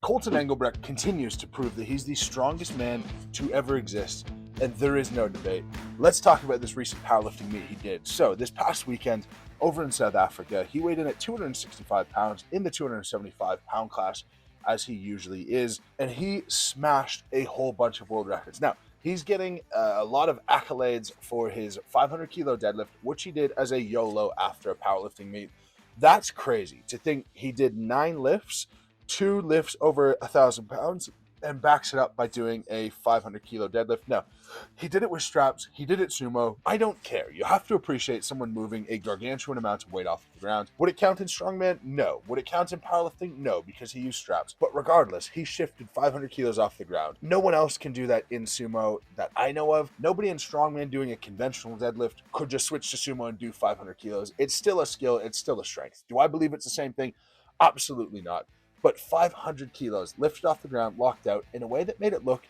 Colton Engelbrecht continues to prove that he's the strongest man to ever exist, and there is no debate. Let's talk about this recent powerlifting meet he did. So this past weekend over in South Africa, he weighed in at 265 pounds in the 275 pound class, as he usually is, and he smashed a whole bunch of world records. Now, he's getting a lot of accolades for his 500 kilo deadlift, which he did as a YOLO after a powerlifting meet. That's crazy to think he did 9 lifts, 2 lifts over 1,000 pounds, and backs it up by doing a 500 kilo deadlift. No, he did it with straps. He did it sumo. I don't care. You have to appreciate someone moving a gargantuan amount of weight off the ground. Would it count in strongman? No. Would it count in powerlifting? No, because he used straps. But regardless, he shifted 500 kilos off the ground. No one else can do that in sumo that I know of. Nobody in strongman doing a conventional deadlift could just switch to sumo and do 500 kilos. It's still a skill. It's still a strength. Do I believe it's the same thing? Absolutely not. But 500 kilos lifted off the ground, locked out in a way that made it look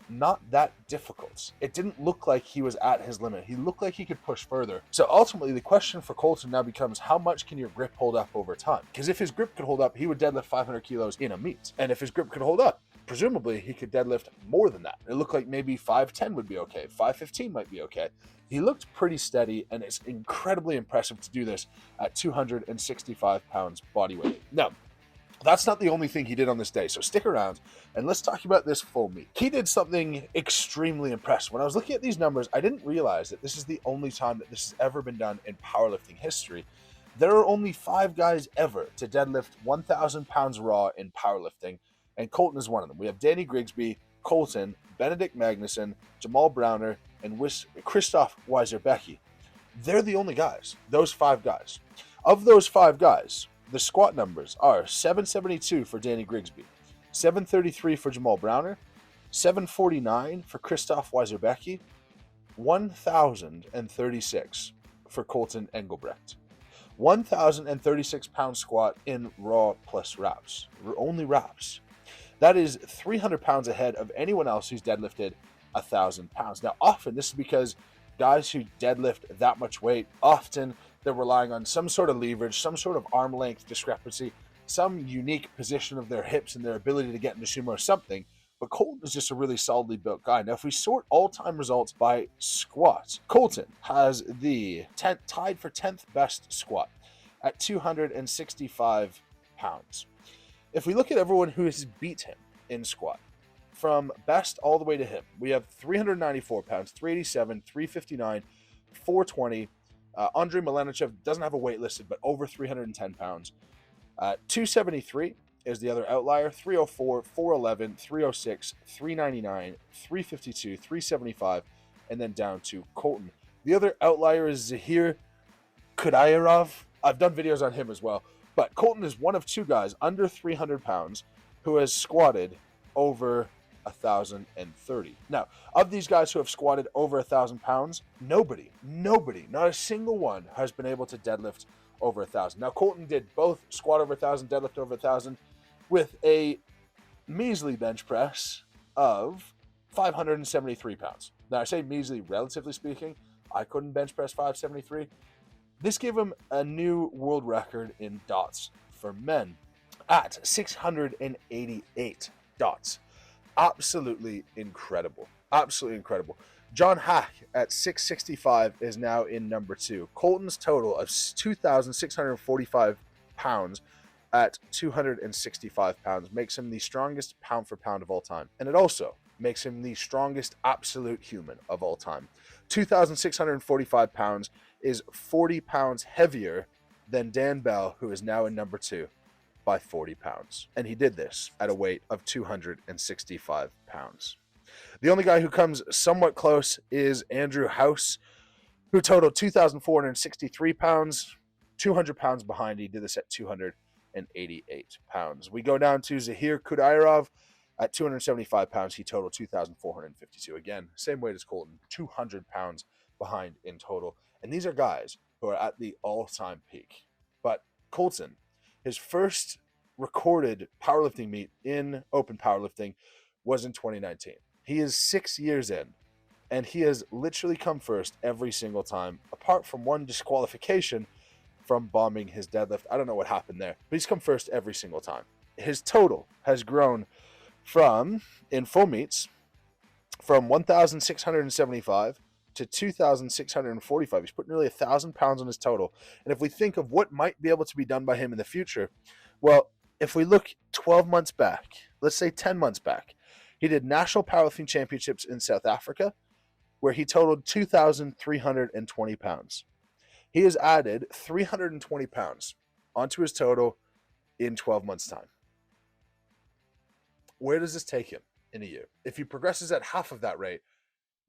not that difficult. It didn't look like he was at his limit. He looked like he could push further. So ultimately, the question for Colton now becomes, how much can your grip hold up over time? Because if his grip could hold up, he would deadlift 500 kilos in a meet. And if his grip could hold up, presumably he could deadlift more than that. It looked like maybe 510 would be okay. 515 might be okay. He looked pretty steady, and it's incredibly impressive to do this at 265 pounds body weight. Now, that's not the only thing he did on this day, so stick around and let's talk about this full meet. He did something extremely impressive. When I was looking at these numbers, I didn't realize that this is the only time that this has ever been done in powerlifting history. There are only 5 guys ever to deadlift 1,000 pounds raw in powerlifting, and Colton is one of them. We have Danny Grigsby, Colton, Benedict Magnuson, Jamal Browner, and Christoph Weiser-Becky. They're the only guys, those 5 guys. Of those 5 guys, the squat numbers are 772 for Danny Grigsby, 733 for Jamal Browner, 749 for Christoph Weiser-Becky, 1,036 for Colton Engelbrecht. 1,036 pound squat in raw plus wraps, only wraps. That is 300 pounds ahead of anyone else who's deadlifted 1,000 pounds. Now, often this is because guys who deadlift that much weight, often they're relying on some sort of leverage, some sort of arm length discrepancy, some unique position of their hips and their ability to get into sumo or something. But Colton is just a really solidly built guy. Now, if we sort all-time results by squat, Colton has the tied for 10th best squat at 265 pounds. If we look at everyone who has beat him in squat, from best all the way to him, we have 394 pounds, 387, 359, 420. Andrei Milanichev doesn't have a weight listed, but over 310 pounds. 273 is the other outlier, 304, 411, 306, 399, 352, 375, and then down to Colton. The other outlier is Zahir Kudayarov. I've done videos on him as well, but Colton is one of 2 guys under 300 pounds who has squatted over 1,030. Now, of these guys who have squatted over 1,000 pounds, nobody, not a single one has been able to deadlift over 1,000. Now, Colton did both squat over 1,000, deadlift over 1,000 with a measly bench press of 573 pounds. Now, I say measly, relatively speaking. I couldn't bench press 573. This gave him a new world record in dots for men at 688 dots. Absolutely incredible. Absolutely incredible. John Hack at 665 is now in number 2. Colton's total of 2,645 pounds at 265 pounds makes him the strongest pound for pound of all time. And it also makes him the strongest absolute human of all time. 2,645 pounds is 40 pounds heavier than Dan Bell, who is now in number 2. By 40 pounds. And he did this at a weight of 265 pounds. The only guy who comes somewhat close is Andrew House, who totaled 2,463 pounds, 200 pounds behind. He did this at 288 pounds. We go down to Zahir Kudayarov at 275 pounds. He totaled 2,452. Again, same weight as Colton, 200 pounds behind in total. And these are guys who are at the all-time peak. But Colton, his first recorded powerlifting meet in open powerlifting was in 2019. He is 6 years in, and he has literally come first every single time, apart from one disqualification from bombing his deadlift. I don't know what happened there, but he's come first every single time. his total has grown from, in full meets, from 1,675 to 2,645. He's put nearly 1,000 pounds on his total. And if we think of what might be able to be done by him in the future, well, if we look 12 months back, let's say 10 months back, he did national powerlifting championships in South Africa, where he totaled 2,320 pounds. He has added 320 pounds onto his total in 12 months' time. Where does this take him in a year? If he progresses at half of that rate,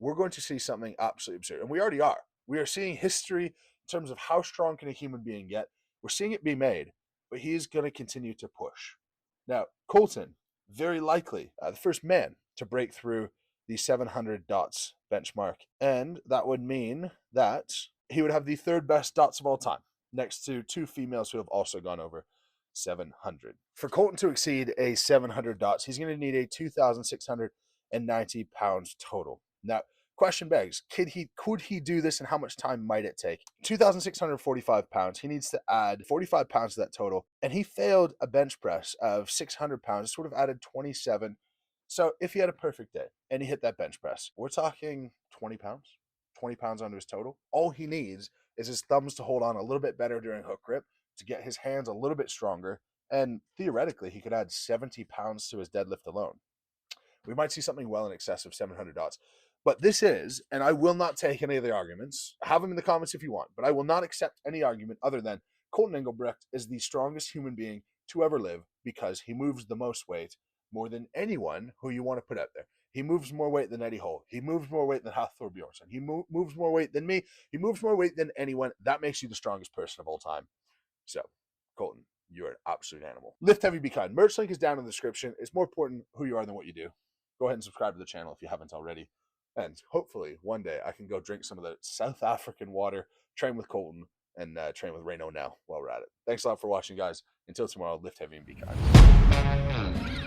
we're going to see something absolutely absurd. And we already are. We are seeing history in terms of how strong can a human being get. We're seeing it be made, but he is going to continue to push. Now, Colton, very likely the first man to break through the 700 dots benchmark. And that would mean that he would have the third best dots of all time, next to two females who have also gone over 700. For Colton to exceed a 700 dots, he's going to need a 2,690 pounds total. Now, question begs, could he do this, and how much time might it take? 2,645 pounds. He needs to add 45 pounds to that total, and he failed a bench press of 600 pounds, sort of added 27. So if he had a perfect day and he hit that bench press, we're talking 20 pounds under his total. All he needs is his thumbs to hold on a little bit better during hook grip, to get his hands a little bit stronger, and theoretically he could add 70 pounds to his deadlift alone. We might see something well in excess of 700 dots. But this is, and I will not take any of the arguments. Have them in the comments if you want, but I will not accept any argument other than Colton Engelbrecht is the strongest human being to ever live because he moves the most weight, more than anyone who you want to put out there. He moves more weight than Eddie Hall. He moves more weight than Hafthor Bjornsson. He moves more weight than me. He moves more weight than anyone. That makes you the strongest person of all time. So, Colton, you're an absolute animal. Lift heavy, be kind. Merch link is down in the description. It's more important who you are than what you do. Go ahead and subscribe to the channel if you haven't already. And hopefully one day I can go drink some of the South African water, train with Colton, and train with Reno now while we're at it. Thanks a lot for watching, guys. Until tomorrow, lift heavy and be kind.